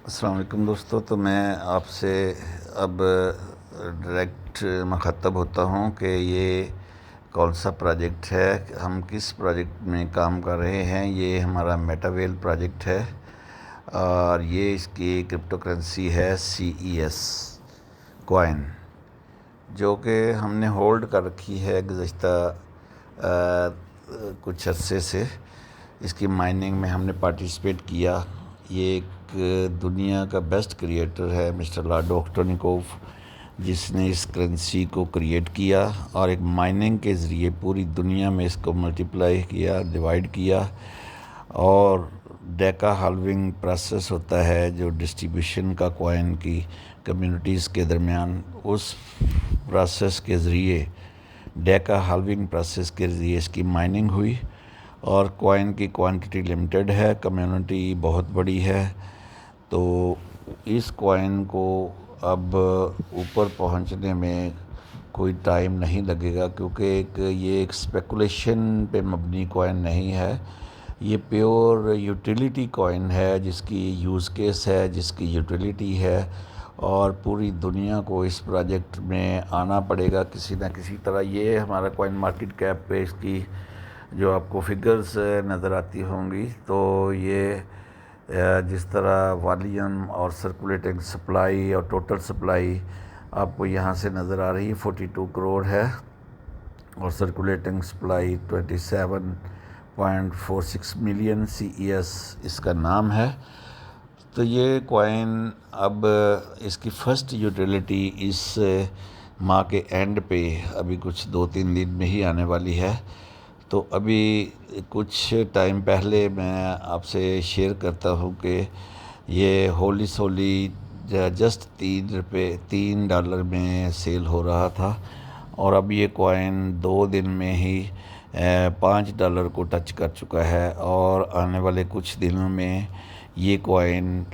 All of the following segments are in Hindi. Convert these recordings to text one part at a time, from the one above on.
अस्सलाम वालेकुम दोस्तों। तो मैं आपसे अब डायरेक्ट मुख़ातब होता हूँ कि ये कौन सा प्रोजेक्ट है, हम किस प्रोजेक्ट में काम कर रहे हैं। ये हमारा मेटावेल प्रोजेक्ट है और ये इसकी क्रिप्टो करेंसी है CES कॉइन, जो कि हमने होल्ड कर रखी है गुज़श्ता कुछ अरसे से। इसकी माइनिंग में हमने पार्टिसिपेट किया। ये एक दुनिया का बेस्ट क्रिएटर है मिस्टर लाडो ऑक्टोनिकोव, जिसने इस करेंसी को क्रिएट किया और एक माइनिंग के ज़रिए पूरी दुनिया में इसको मल्टीप्लाई किया, डिवाइड किया। और डेका हाल्विंग प्रोसेस होता है जो डिस्ट्रीब्यूशन का कॉइन की कम्युनिटीज़ के दरमियान, उस प्रोसेस के ज़रिए डेका हाल्विंग प्रोसेस के ज़रिए इसकी माइनिंग हुई। और कॉइन की क्वांटिटी लिमिटेड है, कम्युनिटी बहुत बड़ी है। तो इस कॉइन को अब ऊपर पहुंचने में कोई टाइम नहीं लगेगा, क्योंकि ये एक स्पेकुलेशन पे मबनी कॉइन नहीं है। ये प्योर यूटिलिटी कॉइन है, जिसकी यूज़ केस है, जिसकी यूटिलिटी है। और पूरी दुनिया को इस प्रोजेक्ट में आना पड़ेगा किसी न किसी तरह। ये हमारा कॉइन मार्केट कैप पे इसकी जो आपको फिगर्स नज़र आती होंगी, तो ये जिस तरह वॉल्यूम और सर्कुलेटिंग सप्लाई और टोटल सप्लाई आपको यहाँ से नज़र आ रही है, 42 करोड़ है। और सर्कुलेटिंग सप्लाई 27.46 मिलियन CES इसका नाम है। तो ये कॉइन अब इसकी फ़र्स्ट यूटिलिटी इस माह के एंड पे अभी कुछ 2-3 दिन में ही आने वाली है। तो अभी कुछ टाइम पहले मैं आपसे शेयर करता हूँ कि ये होली सोली जस्ट $3 में सेल हो रहा था, और अब ये कॉइन 2 दिन में ही $5 को टच कर चुका है। और आने वाले कुछ दिनों में ये कॉइन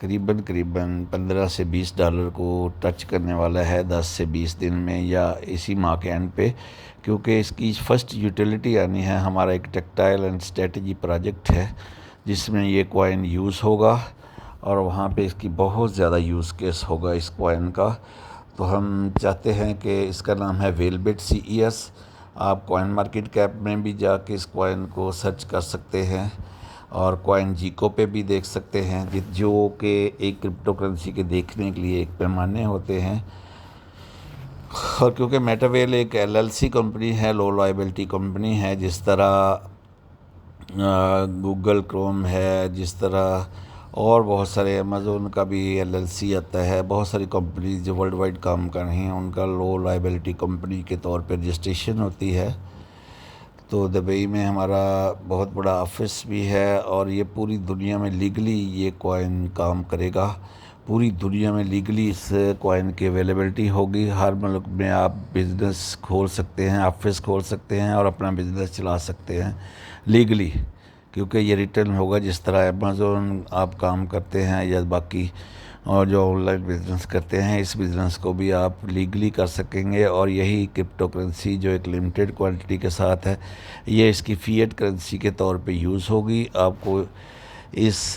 करीबन 15 से $20 को टच करने वाला है, 10 से 20 दिन में या इसी माह के एंड पे। क्योंकि इसकी फर्स्ट यूटिलिटी आनी है। हमारा एक टेक्सटाइल एंड स्ट्रेटजी प्रोजेक्ट है जिसमें ये कॉइन यूज़ होगा, और वहाँ पे इसकी बहुत ज़्यादा यूज़ केस होगा इस कॉइन का। तो हम चाहते हैं कि इसका नाम है वेलबिट CES। आप कॉइन मार्केट कैप में भी जाके इस कॉइन को सर्च कर सकते हैं, और कॉइन जीको पे भी देख सकते हैं, जो कि एक क्रिप्टो करेंसी के देखने के लिए एक पैमाने होते हैं। और क्योंकि मेटावेल एक LLC कंपनी है, लो लायबिलिटी कंपनी है, जिस तरह गूगल क्रोम है, जिस तरह और बहुत सारे अमेज़ोन का भी LLC आता है, बहुत सारी कंपनीज जो वर्ल्ड वाइड काम कर रही हैं उनका लो लायबिलिटी कंपनी के तौर पर रजिस्ट्रेशन होती है। तो दुबई में हमारा बहुत बड़ा ऑफिस भी है, और ये पूरी दुनिया में लीगली ये कॉइन काम करेगा। पूरी दुनिया में लीगली इस कॉइन की अवेलेबिलिटी होगी। हर मुल्क में आप बिज़नेस खोल सकते हैं, ऑफिस खोल सकते हैं और अपना बिज़नेस चला सकते हैं लीगली, क्योंकि ये रिटर्न होगा जिस तरह अमेज़ोन आप काम करते हैं या बाकी और जो ऑनलाइन बिज़नेस करते हैं, इस बिज़नेस को भी आप लीगली कर सकेंगे। और यही क्रिप्टो करेंसी जो एक लिमिटेड क्वांटिटी के साथ है, ये इसकी फ़िएट करेंसी के तौर पे यूज़ होगी। आपको इस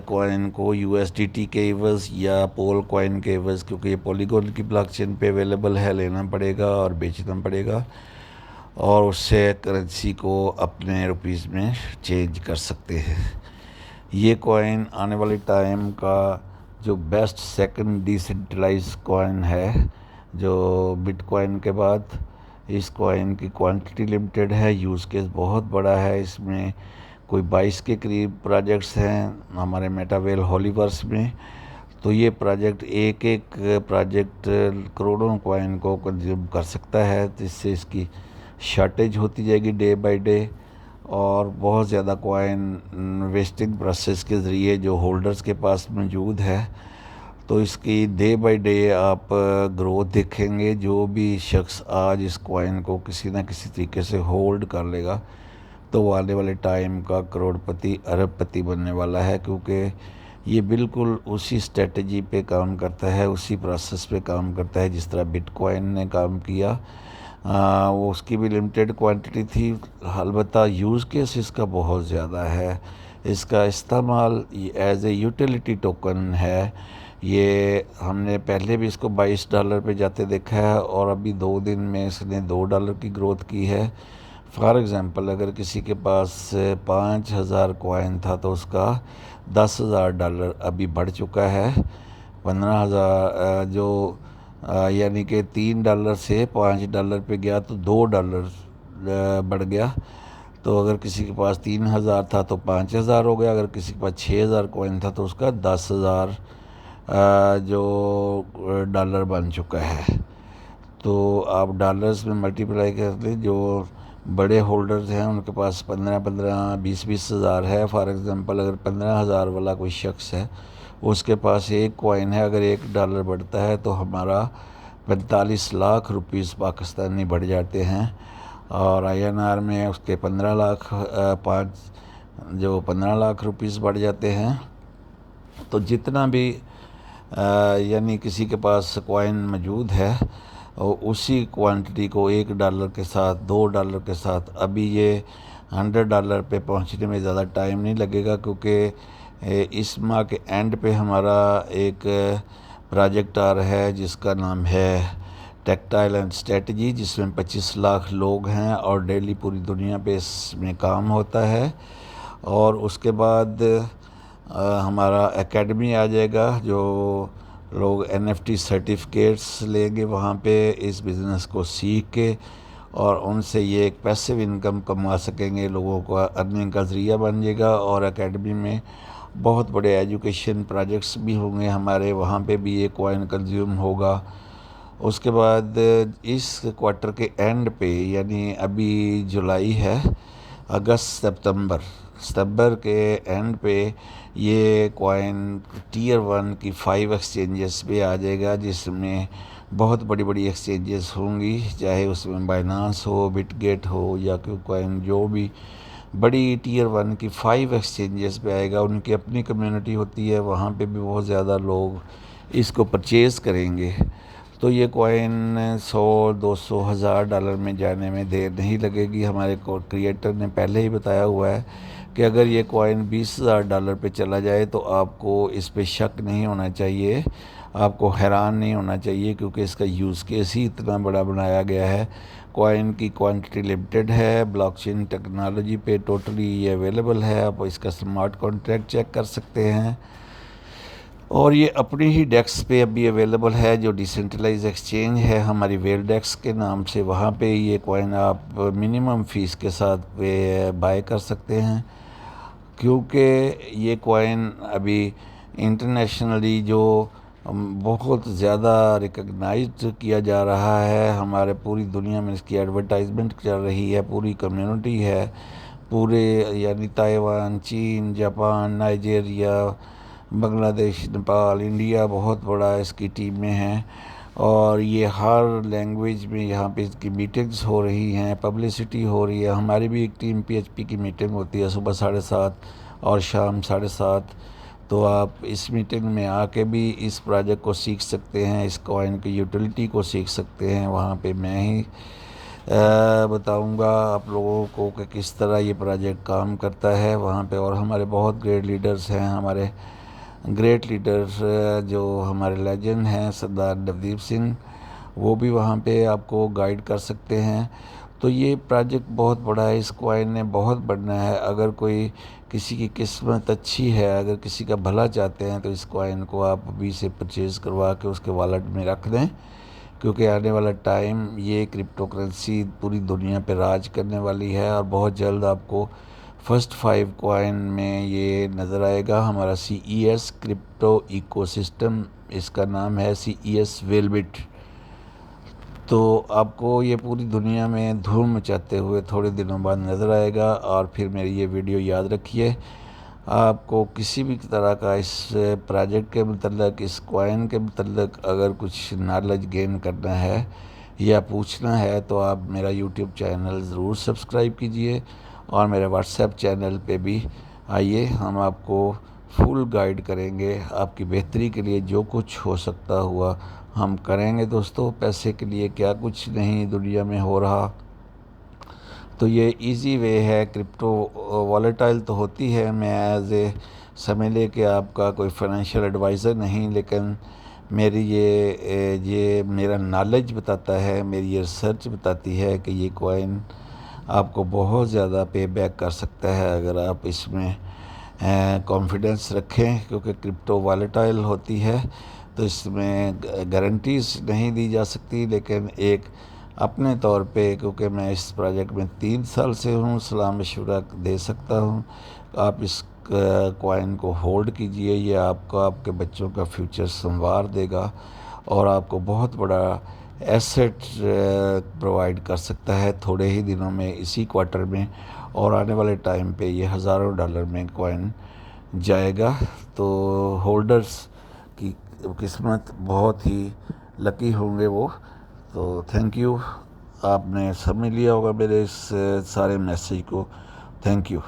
कॉइन को USDT के एवज़ या पोल कॉइन के एवज़, क्योंकि ये पॉलीगॉन की ब्लॉकचेन पे अवेलेबल है, लेना पड़ेगा और बेचना पड़ेगा, और उससे करेंसी को अपने रुपीज़ में चेंज कर सकते हैं। ये कॉइन आने वाले टाइम का जो बेस्ट सेकंड डिसेंट्रलाइज कॉइन है, जो बिटकॉइन के बाद। इस कॉइन की क्वांटिटी लिमिटेड है, यूज़ केस बहुत बड़ा है। इसमें कोई 22 के करीब प्रोजेक्ट्स हैं हमारे मेटावेल हॉलीवर्स में। तो ये प्रोजेक्ट एक एक प्रोजेक्ट करोड़ों कॉइन को कंज्यूम कर सकता है, जिससे इसकी शॉर्टेज होती जाएगी डे बाय डे। और बहुत ज़्यादा कॉइन वेस्टिंग प्रोसेस के ज़रिए जो होल्डर्स के पास मौजूद है, तो इसकी डे बाय डे आप ग्रोथ देखेंगे। जो भी शख्स आज इस कॉइन को किसी न किसी तरीके से होल्ड कर लेगा, तो वो आने वाले टाइम का करोड़पति अरबपति बनने वाला है, क्योंकि ये बिल्कुल उसी स्ट्रेटजी पे काम करता है, उसी प्रोसेस पे काम करता है जिस तरह बिटकॉइन ने काम किया। वो उसकी भी लिमिटेड क्वांटिटी थी, अलबत्ता यूज़ केस इसका बहुत ज़्यादा है। इसका इस्तेमाल एज ए यूटिलिटी टोकन है। ये हमने पहले भी इसको $22 पे जाते देखा है और अभी 2 दिन में इसने $2 की ग्रोथ की है। फॉर एग्ज़ाम्पल अगर किसी के पास 5,000 कॉइन था तो उसका $10,000 अभी बढ़ चुका है। 15,000 जो यानी कि $3 से $5 पे गया तो $2 बढ़ गया। तो अगर किसी के पास 3,000 था तो 5,000 हो गया। अगर किसी के पास 6,000 कॉइन था तो उसका 10,000 जो डॉलर बन चुका है। तो आप डॉलर्स में मल्टीप्लाई कर लें। जो बड़े होल्डर्स हैं उनके पास 15-15, 20-20 हज़ार है। फॉर एग्ज़ाम्पल अगर 15,000 वाला कोई शख्स है, उसके पास एक कॉइन है, अगर $1 बढ़ता है तो हमारा 45 लाख रुपीस पाकिस्तानी बढ़ जाते हैं। और INR में उसके 15 लाख 15 लाख रुपीस बढ़ जाते हैं। तो जितना भी यानी किसी के पास कॉइन मौजूद है और उसी क्वांटिटी को $1 के साथ, $2 के साथ, अभी ये $100 पे पहुंचने में ज़्यादा टाइम नहीं लगेगा, क्योंकि इस माह के एंड पे हमारा एक प्रोजेक्ट आ रहा है जिसका नाम है टेक्टाइल एंड स्ट्रेटजी, जिसमें 25 लाख लोग हैं और डेली पूरी दुनिया पे इसमें काम होता है। और उसके बाद हमारा एकेडमी आ जाएगा, जो लोग NFT सर्टिफिकेट्स लेंगे वहाँ पे इस बिज़नेस को सीख के, और उनसे ये एक पैसिव इनकम कमा सकेंगे, लोगों का अर्निंग का ज़रिया बन जाएगा। और एकेडमी में बहुत बड़े एजुकेशन प्रोजेक्ट्स भी होंगे हमारे, वहाँ पे भी ये कॉइन कंज्यूम होगा। उसके बाद इस क्वार्टर के एंड पे, यानी अभी जुलाई है, अगस्त सितंबर के एंड पे ये कॉइन टीयर 1 की 5 एक्सचेंजेस पे आ जाएगा, जिसमें बहुत बड़ी बड़ी एक्सचेंजेस होंगी, चाहे उसमें बाइनांस हो, बिटगेट हो या क्यू कॉइन, जो भी बड़ी टीयर 1 की 5 एक्सचेंजेस पे आएगा। उनकी अपनी कम्युनिटी होती है, वहाँ पे भी बहुत ज़्यादा लोग इसको परचेज़ करेंगे। तो ये कॉइन 100-200 हज़ार डॉलर में जाने में देर नहीं लगेगी। हमारे क्रिएटर ने पहले ही बताया हुआ है कि अगर ये कॉइन $20,000 पे चला जाए तो आपको इस पे शक नहीं होना चाहिए, आपको हैरान नहीं होना चाहिए, क्योंकि इसका यूज़ केस ही इतना बड़ा बनाया गया है। कॉइन की क्वांटिटी लिमिटेड है, ब्लॉकचेन टेक्नोलॉजी पे टोटली ये अवेलेबल है। आप इसका स्मार्ट कॉन्ट्रैक्ट चेक कर सकते हैं, और ये अपनी ही डेस्क पे अभी अवेलेबल है, जो डिसेंट्रलाइज एक्सचेंज है हमारी वेल डेस्क के नाम से। वहाँ पे ये कॉइन आप मिनिमम फ़ीस के साथ बाय कर सकते हैं, क्योंकि ये कॉइन अभी इंटरनेशनली जो बहुत ज़्यादा रिकग्नाइज्ड किया जा रहा है, हमारे पूरी दुनिया में इसकी एडवर्टाइजमेंट चल रही है, पूरी कम्युनिटी है, पूरे यानी ताइवान, चीन, Japan, Nigeria, Bangladesh, Nepal, India, बहुत बड़ा इसकी टीमें हैं। और ये हर लैंग्वेज में यहाँ पे इसकी मीटिंग्स हो रही हैं, पब्लिसिटी हो रही है। हमारी भी एक टीम PHP की मीटिंग होती है सुबह 7:30 और शाम 7:30। तो आप इस मीटिंग में आके भी इस प्रोजेक्ट को सीख सकते हैं, इस कॉइन की यूटिलिटी को सीख सकते हैं। वहाँ पे मैं ही बताऊंगा आप लोगों को कि किस तरह ये प्रोजेक्ट काम करता है वहाँ पे। और हमारे बहुत ग्रेट लीडर्स हैं, हमारे ग्रेट लीडर्स जो हमारे लेजेंड हैं, सरदार नवदीप सिंह, वो भी वहाँ पे आपको गाइड कर सकते हैं। तो ये प्रोजेक्ट बहुत बड़ा है, इस कॉइन ने बहुत बढ़ना है। अगर कोई किसी की किस्मत अच्छी है, अगर किसी का भला चाहते हैं, तो इस कॉइन को आप अभी से परचेज़ करवा के उसके वॉलेट में रख दें, क्योंकि आने वाला टाइम ये क्रिप्टो करेंसी पूरी दुनिया पे राज करने वाली है। और बहुत जल्द आपको फर्स्ट 5 कॉइन में ये नज़र आएगा। हमारा CES क्रिप्टो इकोसिस्टम, इसका नाम है CES वेलबिट। तो आपको ये पूरी दुनिया में धूम मचाते हुए थोड़े दिनों बाद नज़र आएगा। और फिर मेरी ये वीडियो याद रखिए, आपको किसी भी तरह का इस प्रोजेक्ट के मतलब, इस कॉइन के मतलब अगर कुछ नॉलेज गेन करना है या पूछना है, तो आप मेरा YouTube चैनल ज़रूर सब्सक्राइब कीजिए, और मेरे WhatsApp चैनल पे भी आइए। हम आपको फुल गाइड करेंगे, आपकी बेहतरी के लिए जो कुछ हो सकता हुआ हम करेंगे। दोस्तों, पैसे के लिए क्या कुछ नहीं दुनिया में हो रहा। तो ये इजी वे है। क्रिप्टो वॉलेटाइल तो होती है, मैं एज ए समझ ले कि आपका कोई फाइनेंशियल एडवाइज़र नहीं, लेकिन मेरी ये मेरा नॉलेज बताता है, मेरी ये रिसर्च बताती है कि ये कॉइन आपको बहुत ज़्यादा पे बैक कर सकता है अगर आप इसमें कॉन्फिडेंस रखें, क्योंकि क्रिप्टो वॉलेटाइल होती है तो इसमें गारंटीज नहीं दी जा सकती। लेकिन एक अपने तौर पे, क्योंकि मैं इस प्रोजेक्ट में 3 साल से हूँ, सलाह मशवरा दे सकता हूँ। आप इस कॉइन को होल्ड कीजिए, ये आपको आपके बच्चों का फ्यूचर संवार देगा और आपको बहुत बड़ा एसेट प्रोवाइड कर सकता है थोड़े ही दिनों में, इसी क्वार्टर में, और आने वाले टाइम पे ये हज़ारों डॉलर में कॉइन जाएगा। तो होल्डर्स की किस्मत बहुत ही लकी होंगे वो। तो थैंक यू, आपने समझ लिया होगा मेरे इस सारे मैसेज को। Thank you.